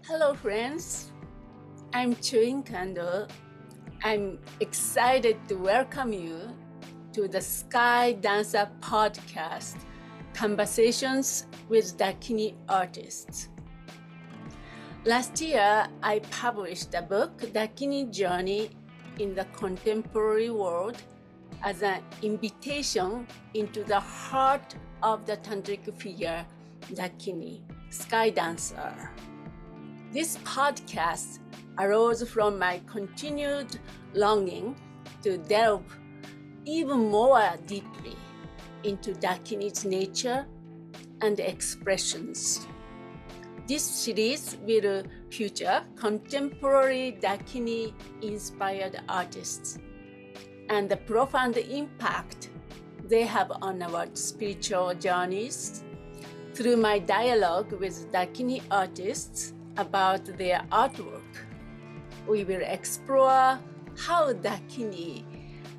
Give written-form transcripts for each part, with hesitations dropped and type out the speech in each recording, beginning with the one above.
Hello, friends. I'm Chewing Candle. I'm excited to welcome you to the Sky Dancer podcast, Conversations with Dakini Artists. Last year, I published a book, Dakini Journey in the Contemporary World, as an invitation into the heart of the tantric figure, Dakini, Sky Dancer. This podcast arose from my continued longing to delve even more deeply into Dakini's nature and expressions. This series will feature contemporary Dakini-inspired artists and the profound impact they have on our spiritual journeys. Through my dialogue with Dakini artists about their artwork, we will explore how Dakini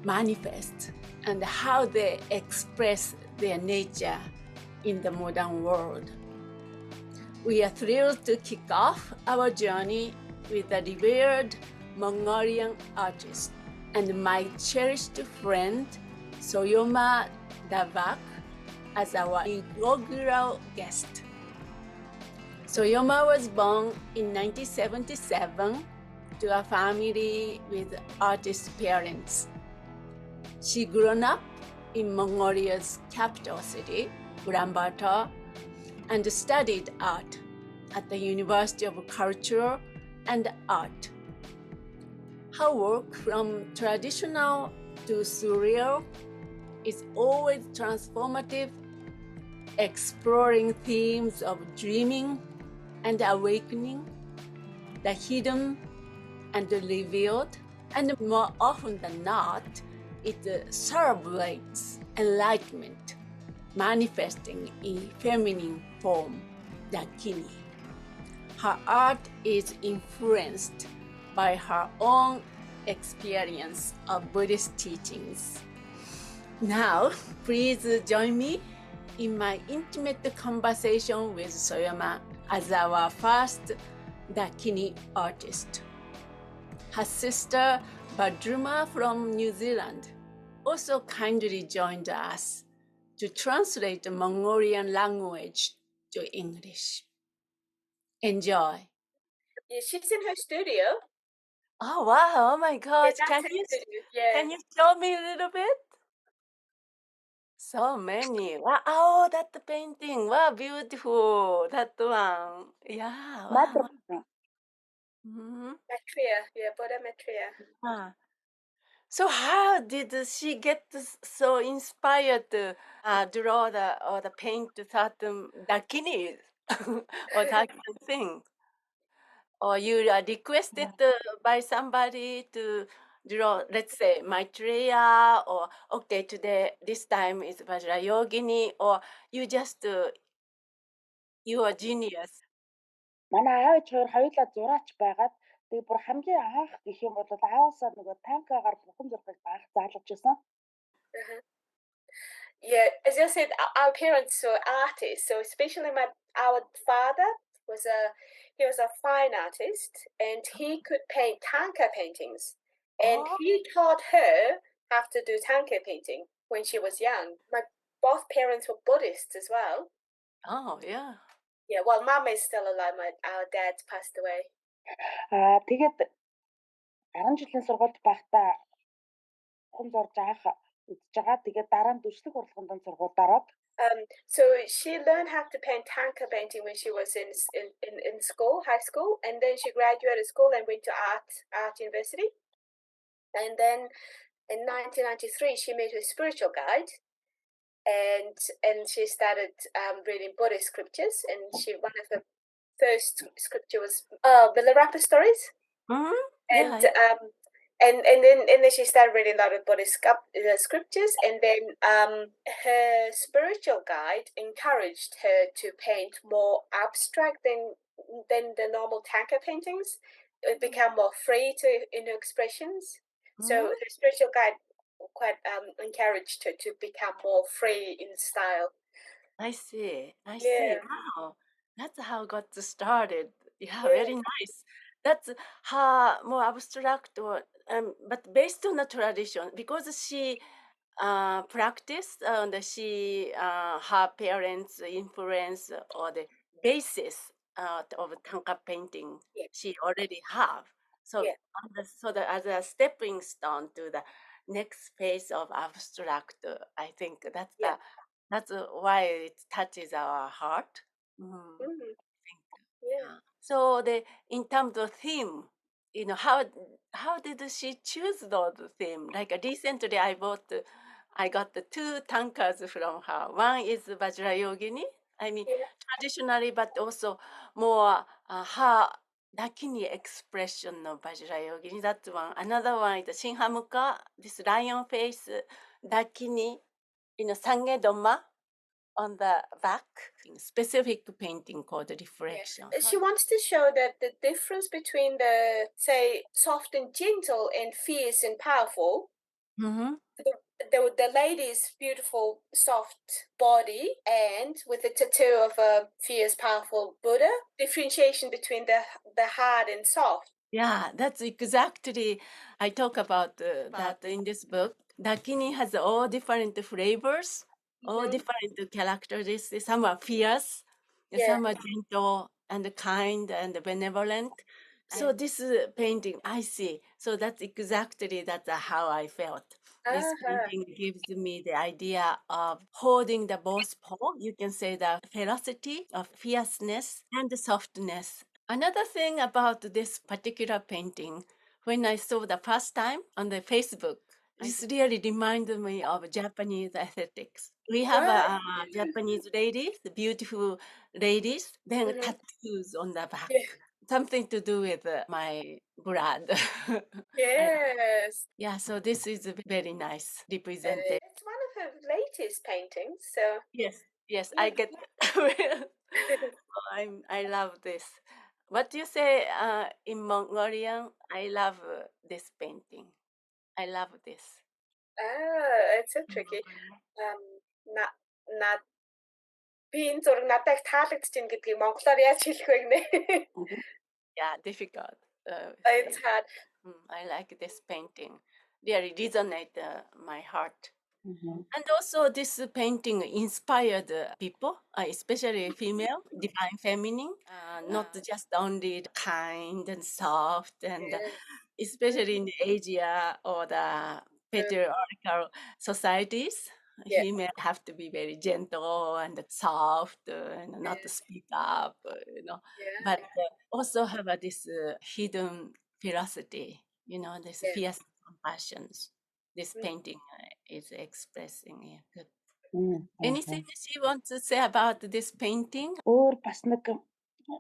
manifest and how they express their nature in the modern world. We are thrilled to kick off our journey with a revered Mongolian artist and my cherished friend Soyoma Davak as our inaugural guest. Soyoma was born in 1977 to a family with artist parents. She grew up in Mongolia's capital city, Ulaanbaatar, and studied art at the University of Culture and Art. Her work, from traditional to surreal, is always transformative, exploring themes of dreaming and awakening, the hidden and the revealed, and more often than not, it celebrates enlightenment, manifesting in feminine form, Dakini. Her art is influenced by her own experience of Buddhist teachings. Now, please join me in my intimate conversation with Soyoma as our first Dakini artist. Her sister Badruma from New Zealand also kindly joined us to translate the Mongolian language to English. Enjoy. Yeah, she's in her studio. Oh wow! Oh my gosh! That's Can her you studio. Yeah. can you show me a little bit? So many. Wow! Oh, that painting. Wow, beautiful. That one. Yeah. Wow. Mm-hmm. Maitreya. Yeah, Buddha Maitreya. Ah. So how did she get so inspired to draw or the paint certain dakinis or that kind of thing? Or you are requested by somebody to draw, let's say, Maitreya, or okay, today, this time is Vajrayogini, or you just, you are genius. Манай аав ээж хоёр хоёулаа зураач байгаад тэгээ бүр хамгийн анх гэх юм бол ааваасаа нөгөө танкагаар бүхэн зурхыг баах заалгаж байсан. Yeah, as I said, our parents were artists. So especially our father was a fine artist, and he could paint tanka paintings. And he taught her how to do tanka painting when she was young. Both parents were Buddhists as well. Oh, yeah. Yeah, well, mom is still alive. Our dad passed away. Тэгээд 10 жилийн сургуульд байхдаа бүхэн зурж авах үзэж байгаа. Тэгээд дараа нь дүрслэх урлаганд сургуульд ороод So she learned how to paint tanka painting when she was in school, high school, and then she graduated school and went to art university. And then in 1993, she met her spiritual guide, and she started reading Buddhist scriptures. And one of the first scripture was Milarepa stories. Mm-hmm. And Yeah. and then she started reading a lot of Buddhist scriptures, and then her spiritual guide encouraged her to paint more abstract than the normal tanka paintings. It became more free in her expressions. So her spiritual guide quite encouraged her to become more free in style. I see. Yeah. Wow. That's how it got started. Yeah, Yeah. very nice. That's her more abstract, or but based on the tradition, because she practiced and she her parents' influence or the basis of Tanka painting Yeah. she already have. So Yeah. so that as a stepping stone to the next phase of abstract, I think Yeah. that's why it touches our heart. Mm. Mhm. Yeah. So in terms of theme, how did she choose those theme? Like recently, I got the two tankers from her. One is Vajrayogini. I mean, Yeah. traditionally, but also more her Dakini expression of Vajrayogini. That's one. Another one is Shinhamuka, this lion face Dakini in a Sange Doma on the back, specific painting called reflection. Yeah. She wants to show that the difference between the, say, soft and gentle and fierce and powerful. Mm-hmm. The lady's beautiful, soft body and with a tattoo of a fierce, powerful Buddha. Differentiation between the hard and soft. Yeah, that's exactly. I talk about that in this book. Dakini has all different flavors, all different characteristics. Some are fierce, some are gentle and kind and benevolent. So this painting, I see. So that's exactly how I felt. This painting gives me the idea of holding the both pole. You can say the ferocity of fierceness and the softness. Another thing about this particular painting, when I saw the first time on the Facebook, this really reminded me of Japanese aesthetics. We have a Japanese ladies, beautiful ladies, then tattoos on the back. Yeah. Something to do with my blood. Yes. Yeah, so this is very nice represented. It's one of her latest paintings, so Yes, I get. I love this. What do you say in Mongolian? I love this painting. I love this. it's so tricky. На на би энэ зураг надад таалагдж байна гэдгийг монголоор яаж хэлэх вэ гэнэ? Yeah, difficult. It's hard. I like this painting. Really resonate my heart. And also, this painting inspired people, especially female, divine feminine, not just only kind and soft, and especially in Asia or the patriarchal societies, Yeah. female have to be very gentle and soft and not to speak up, Yeah. but also have this hidden ferocity, this fierce compassions. This painting is expressing. Yeah, good. Anything she wants to say about this painting? Өөр бас нэг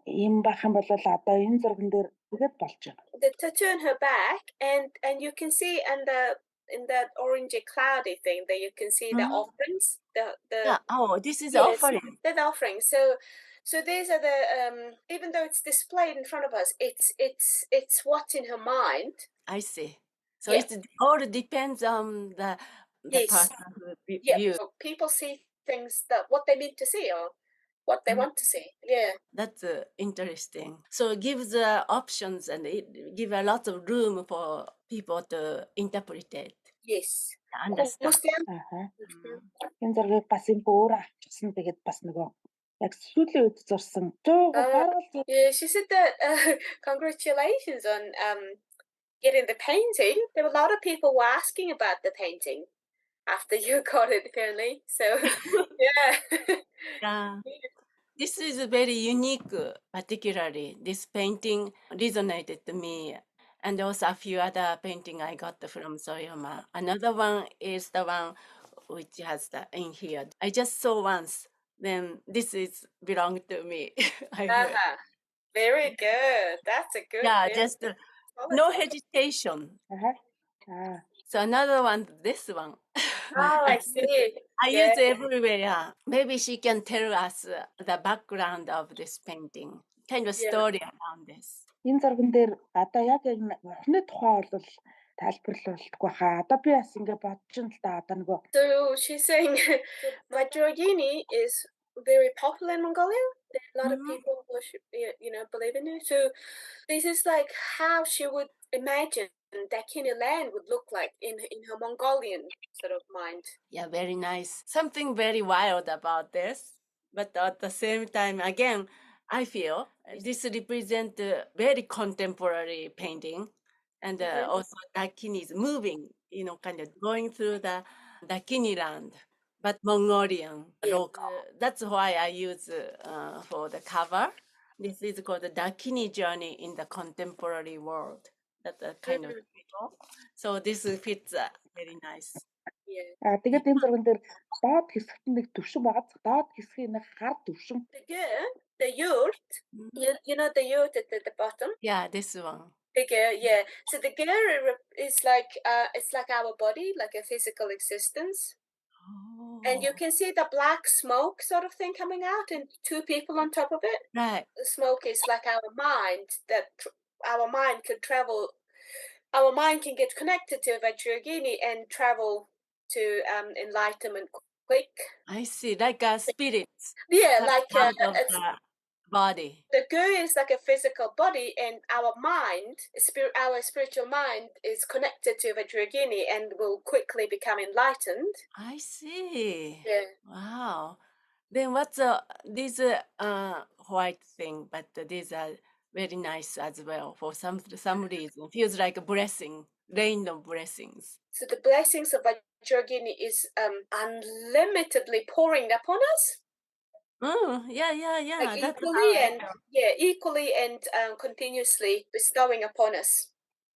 юм байх юм бол одоо энэ зурган дээр тэгээд болж байна. The tattoo on her back, and you can see in that orangey cloudy thing that you can see the offerings. Yeah. Oh, this is Yes, offering. the offerings. So these are the even though it's displayed in front of us, it's what's in her mind. I see. So Yeah. it all depends on the Yes. person who Yeah. views. So people see things that what they mean to see or what they want to see. Yeah. That's interesting. So it gives options and it give a lot of room for people to interpret it. Yes. Understand. Энэ зургийг бас энэ өөр авчихсан. Тэгээд бас нөгөө яг сүүлийн үед зурсан. Yeah, she said that congratulations on getting the painting. There were a lot of people were asking about the painting after you got it, apparently. So yeah. Yeah. This is very unique, particularly. This painting resonated to me. And also a few other painting I got from Soyama. Another one is the one which has in here. I just saw once. Then this is belong to me. I heard. Very good. That's a good. Yeah, very just good no quality. hesitation. Аа. So another one, this one. Oh, I see. I use everywhere. Maybe she can tell us the background of this painting, kind of story around this. Энэ зурган дээр одоо яг ухны тухай бол тайлбарлуулдаггүй хаа. Одоо би бас ингэ бодож ин л да одоо нөгөө. So she's saying Vajrayogini is very popular in Mongolia. There are a lot of Mhm. people worship, believe in her. So this is like how she would imagine Dakini land would look like in her Mongolian sort of mind. Yeah, very nice. Something very wild about this, but at the same time, again, I feel this represents very contemporary painting, and Mhm. also Dakini is moving, kind of going through the Dakini land, but Mongolian Yeah. local. That's why I use for the cover. This is called the Dakini journey in the contemporary world. That's a kind of title. So this fits very nice. Yeah. Тэгээд энэ зурган дээр доод хэсэгт нэг төвшин байгаа. Доод хэсгийн нэг хар төвшин. The yurt, you know the yurt at the bottom? Yeah, this one. The gear, yeah. So the gear is like it's like our body, like a physical existence. And you Oh, can see the black smoke sort of thing coming out and two people on top of it. right. The smoke is like our mind our mind can travel. Our mind can get connected to Vajrayogini and travel to enlightenment quick. I see. Like a spirit Yeah, coming like out of the body. the gu is like a physical body, and our mind, our spiritual mind, is connected to Vajrayogini and will quickly become enlightened. I see. Yeah. Wow. Then what's this white thing? But these are very nice as well for some reason. Feels like a blessing, rain of blessings. So the blessings of Vajrayogini is unlimitedly pouring upon us. Oh, yeah. Like That's equally how I and feel. equally and continuously bestowing upon us.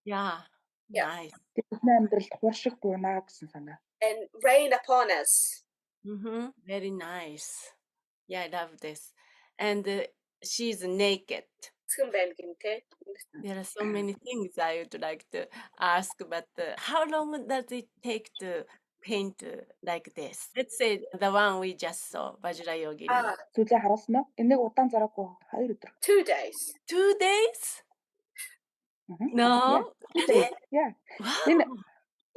Yeah, Yeah. nice. Бидний амьдралд хуршиг буунаа гэсэн санаа. And rain upon us. Mm-hmm. Very nice. Yeah, I love this. And she's naked. There are so many things I would like to ask, but how long does it take to paint like this? Let's say the one we just saw, Vajrayogini. Зүйлээ харуулсан уу? Энийг удаан зараагүй 2 өдөр. 2 days. 2 days? No? Yeah. Wow. Энэ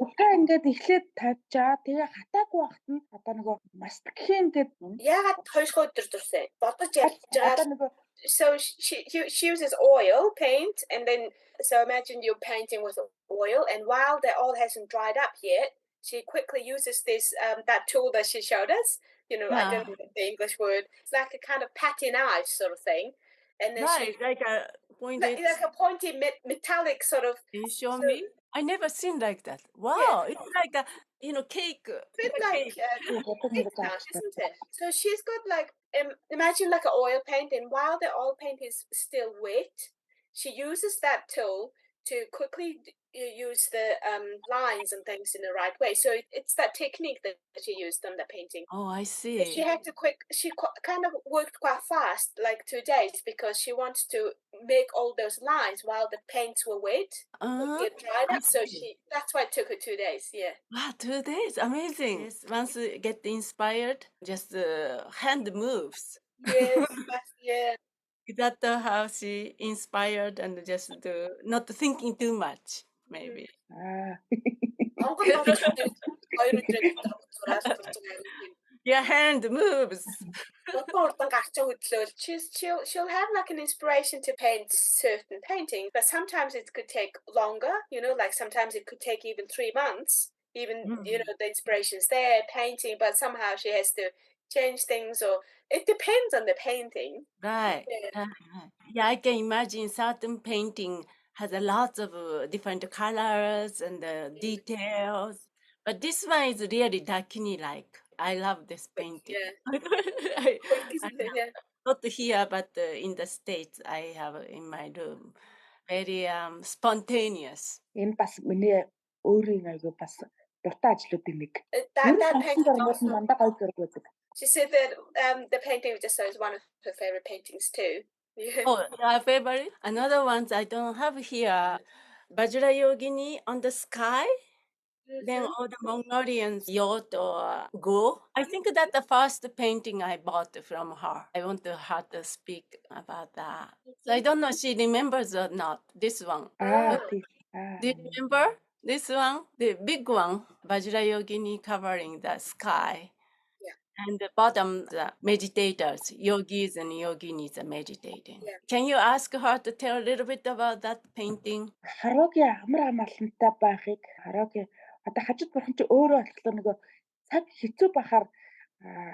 утаа ингээд эхлээд тавьчаа тэгээ хатаагүй байхад нь одоо нөгөө мастикхийн тэгээд Яагаад 2 өдөр дурсан? Бодож ярьж одоо байгаа. нөгөө So she uses oil paint, and then so imagine you're painting with oil, and while the oil hasn't dried up yet, she quickly uses this that tool that she showed us. I don't know the English word. It's like a kind of patinage sort of thing, and then Right, like a pointed. like a pointy metallic sort of. Can you show me? I never seen like that. Wow, it's like a cake. Bit like isn't it? So she's got like imagine like an oil paint, and while the oil paint is still wet, she uses that tool to quickly use the lines and things in the right way. So it's that technique that she used on the painting. Oh, I see. She had to kind of worked quite fast, like 2 days, because she wants to make all those lines while the paints were wet, get dried up. So that's why it took her 2 days. Yeah. Wow, 2 days, amazing. Yes, once you get inspired, just hand moves. Yes. Yeah. Is that how she inspired and just not thinking too much, maybe? Your hand moves. She'll have like an inspiration to paint certain painting, but sometimes it could take longer, like sometimes it could take even 3 months, even, the inspiration's there, painting, but somehow she has to change things, or it depends on the painting. Right. Yeah, I can imagine certain painting has a lot of different colors and details, but this one is really Dakini-like. I love this painting. Yeah. Not here, but in the States, I have in my room. Very spontaneous. Энэ бас миний өөрийн аягүй бас дуртай ажлуудын нэг. That painting also. Мандаа гоё зураг байдаг. She said that the painting we just saw is one of her favorite paintings too. Yeah. Oh, your favorite? Another ones I don't have here. Vajrayogini on the sky. Then all the Mongolians yacht or go. I think that the first painting I bought from her. I want her to speak about that. So I don't know if she remembers or not. This one. Тийм. Do you remember this one? The big one, Vajrayogini covering the sky. Yeah. And the bottom, the meditators, yogis and yoginis are meditating. Yeah. Can you ask her to tell a little bit about that painting? Харогийн амар амгалантай байхыг харогийн одоо хажууд бурхан чи өөрөө болохоор нөгөө цаг хэцүү байхаар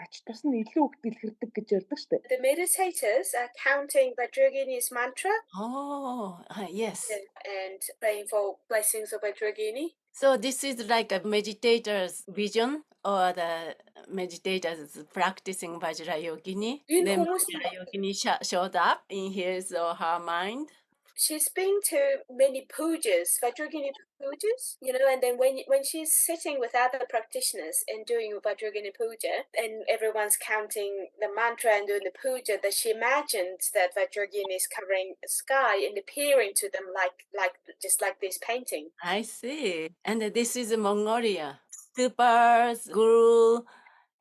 ач тус нь илүү их дэлгэрдэг гэж ярьдаг шүү дээ. The meditators are counting Vajrayogini's mantra Oh, yes. and praying for blessings of Vajrayogini. So this is like a meditator's vision, or the meditators practicing Vajrayogini. Yun Then humus- Vajrayogini showed up in his or her mind. She's been to many pujas, Vajrayogini pujas, you know, and then when she's sitting with other practitioners and doing Vajrayogini puja, and everyone's counting the mantra and doing the puja, that she imagined that Vajrayogini is covering the sky and appearing to them like just like this painting. I see. And this is Mongolia. Stupas, guru,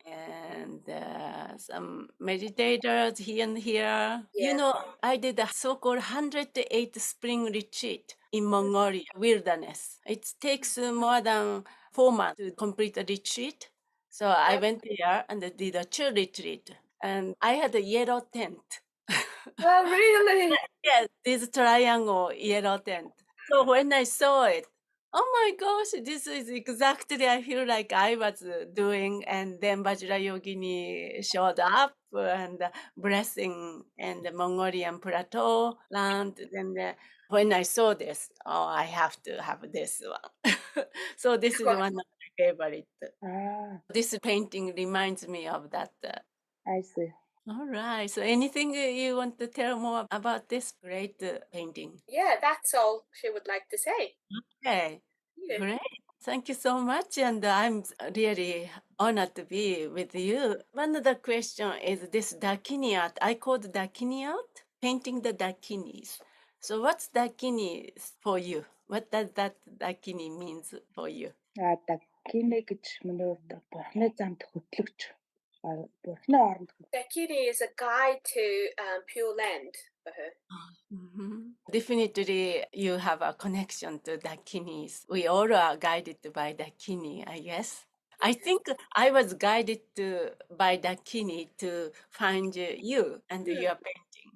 and some meditators here and here. You Yeah. know, I did a so-called 108 spring retreat in Mongolia wilderness. It takes more than 4 months to complete the retreat. So I went there and did a chill retreat. And I had a yellow tent. Oh, really? Yes, this triangle yellow tent. So when I saw it, oh my gosh, this is exactly I feel like I was doing. And then Vajrayogini showed up and blessing and the Mongolian plateau land. And when I saw this, oh, I have to have this one. So this is one of my favorite. This painting reminds me of that. I see. All right. So anything you want to tell more about this great painting? Yeah, that's all she would like to say. Okay. Yeah. Great. Thank you so much. And I'm really honored to be with you. One of the question is this Dakini art. I called Dakini art, painting the Dakinis. So what's Dakini for you? What does that Dakini means for you? Dakini гэж миний хувьд бурхны замд хөтлөгч. Бурхны оронд. Dakini is a guide to Pure Land for her. Definitely, you have a connection to Dakinis. We all are guided by Dakini, I guess. I think I was guided by Dakini to find you and your painting.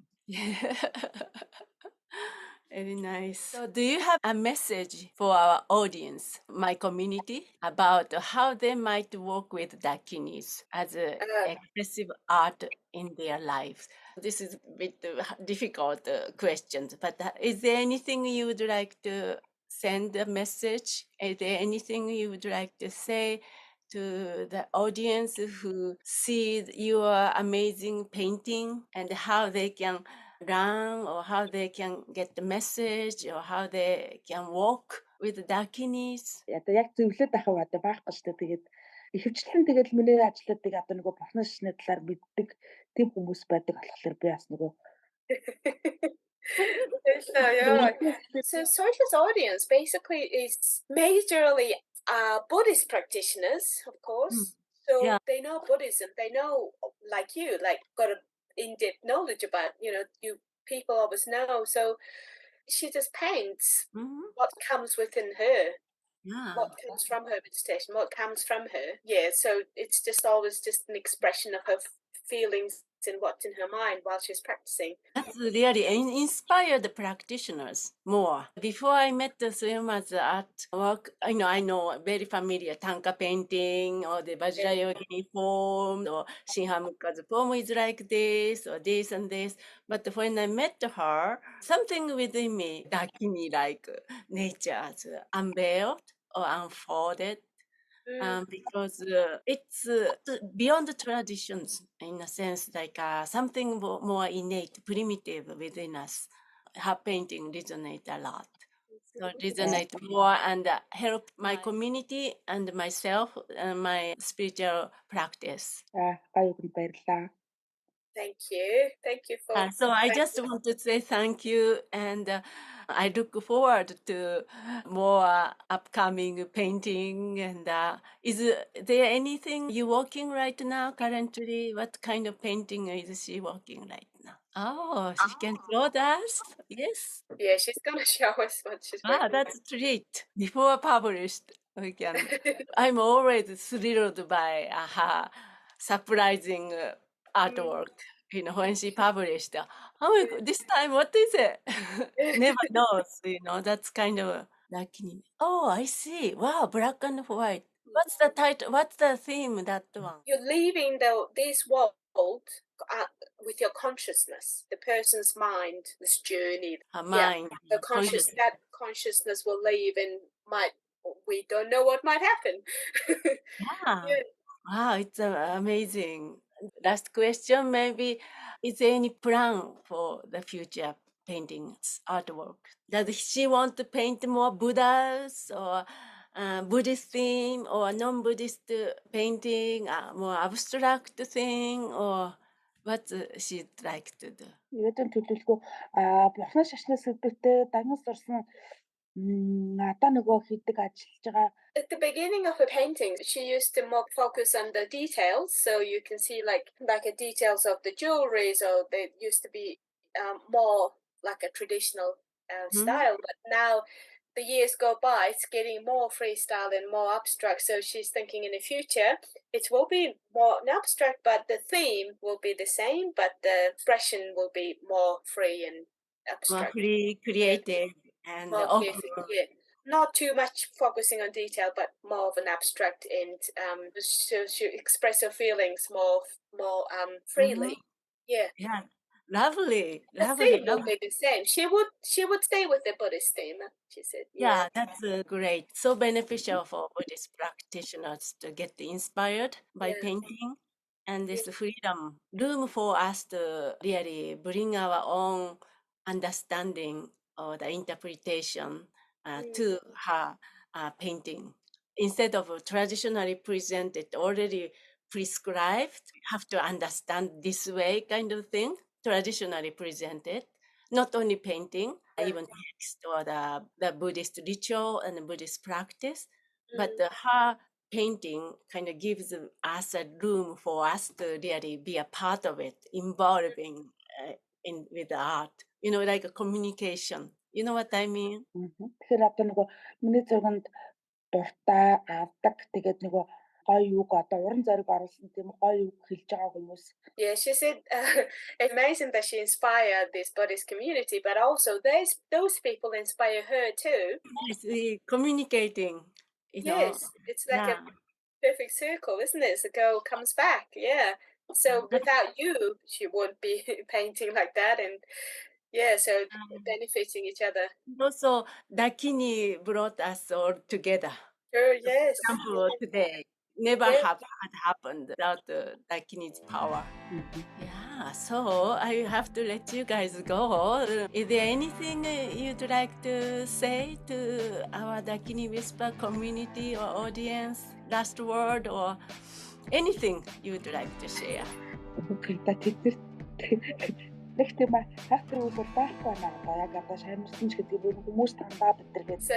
Very nice. So do you have a message for our audience, my community, about how they might work with Dakinis as expressive art in their lives? This is a bit difficult questions, but is there anything you would like to send a message? Is there anything you would like to say to the audience who sees your amazing painting and how they can learn or how they can get the message or how they can walk with Dakinis? Одоо яг зөвлөд ахав одоо байхгүй шүү дээ. Тэгээд ихэвчлэн тэгэл миний ажлуудыг одоо нөгөө бурхны шишний талаар мэддэг тийм хүмүүс байдаг болохоор би бас нөгөө So Soila's audience basically is majorly Buddhist practitioners, of course. So Yeah. they know Buddhism. They know, like you, like got a in-depth knowledge about, you know, you people always know. So she just paints what comes within her, what comes from her meditation, what comes from her. Yeah, so it's just always just an expression of her feelings and what's in her mind while she's practicing. That's really inspired the practitioners more. Before I met the Suyama's artwork, I know very familiar Tanka painting or the Vajrayogini form or Shinhamuka's poem is like this or this and this. But when I met her, something within me, Dakini like nature's unveiled or unfolded. Because it's beyond the traditions in a sense, like something more innate, primitive within us. Her painting resonates a lot. So resonate more and help my community and myself and my spiritual practice. Баяртай баярлалаа. Thank you. Thank you for. So I just want to say thank you, and I look forward to more upcoming painting. And is there anything you working right now currently? What kind of painting is she working right now? Oh, she can show us. Yes. Yeah, she's gonna show us what she's working That's a treat. Before published, we can. I'm always thrilled by her surprising artwork. You know, when she published, oh, this time what is it? Never knows. You know, that's kind of lucky. Oh, I see. Wow, black and white. What's the title? What's the theme? That one. You're leaving this world with your consciousness, the person's mind, this journey. Her mind. The that consciousness will leave and we don't know what might happen. Yeah. Wow, it's amazing. Last question, maybe, is there any plan for the future paintings, artwork? Does she want to paint more Buddhas or Buddhist theme or non-Buddhist painting, more abstract thing, or what she'd like to do? Ядын төлөвлөгөө бурхны шашны сэдвтэй дагнас дурсан одоо нөгөө хийдэг ажиллаж байгаа. At the beginning of her painting, she used to more focus on the details. So you can see like the details of the jewelry. So they used to be more like a traditional style. But now the years go by, it's getting more freestyle and more abstract. So she's thinking in the future, it will be more abstract, but the theme will be the same, but the expression will be more free and abstract. More free, creative, and open. Not too much focusing on detail, but more of an abstract and so she express her feelings more freely. Yeah. Lovely. The theme will be the same. She would stay with the Buddhist theme, she said. Yeah, that's great. So beneficial for Buddhist practitioners to get inspired by painting. And this freedom, room for us to really bring our own understanding or the interpretation to her painting. Instead of traditionally presented, already prescribed, have to understand this way kind of thing, traditionally presented. Not only painting, even text or the Buddhist ritual and the Buddhist practice, but her painting kind of gives us a room for us to really be a part of it, involving with the art. You know, like a communication. You know what I mean? Тэгэхээр одоо нөгөө миний зурганд дуртай авдаг тэгээд нөгөө гоё үг одоо уран зориг оруулсан тийм гоё үг хэлж байгаа хүмүүс. Yeah, she said it's amazing that she inspired this Buddhist community, but also those people inspire her too. Yes, communicating. Yes, it's like a perfect circle, isn't it? The girl comes back, So without you, she won't be painting like that, and so benefiting each other. Also, Dakini brought us all together. Sure, yes. For example, today never had happened without Dakini's power. Yeah, so I have to let you guys go. Is there anything you'd like to say to our Dakini Whisper community or audience? Last word or anything you'd like to share? Okay, that's it. So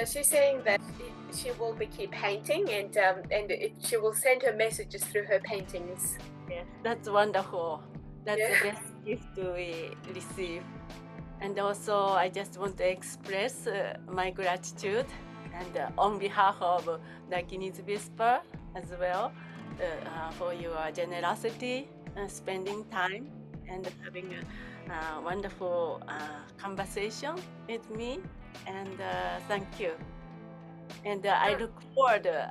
she's saying that she will keep painting and she will send her messages through her paintings. Yes, that's wonderful. That's the best gift we receive. And also, I just want to express my gratitude and on behalf of Dakini's Whisper as well for your generosity and spending time and having a wonderful conversation with me, and thank you. And I look forward to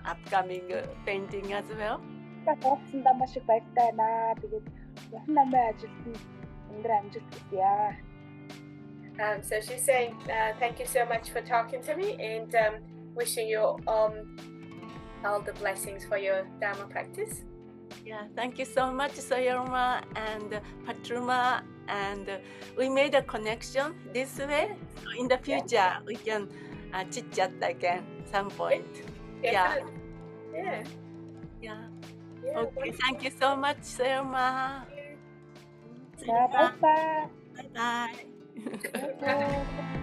upcoming painting as well. So she's saying thank you so much for talking to me and wishing you all the blessings for your Dharma practice. Yeah, thank you so much, Soyorma and Patruma. And we made a connection this way. So in the future, we can chit chat again some point. Yeah. Okay, thank you so much, Soyorma. Bye bye. Bye bye.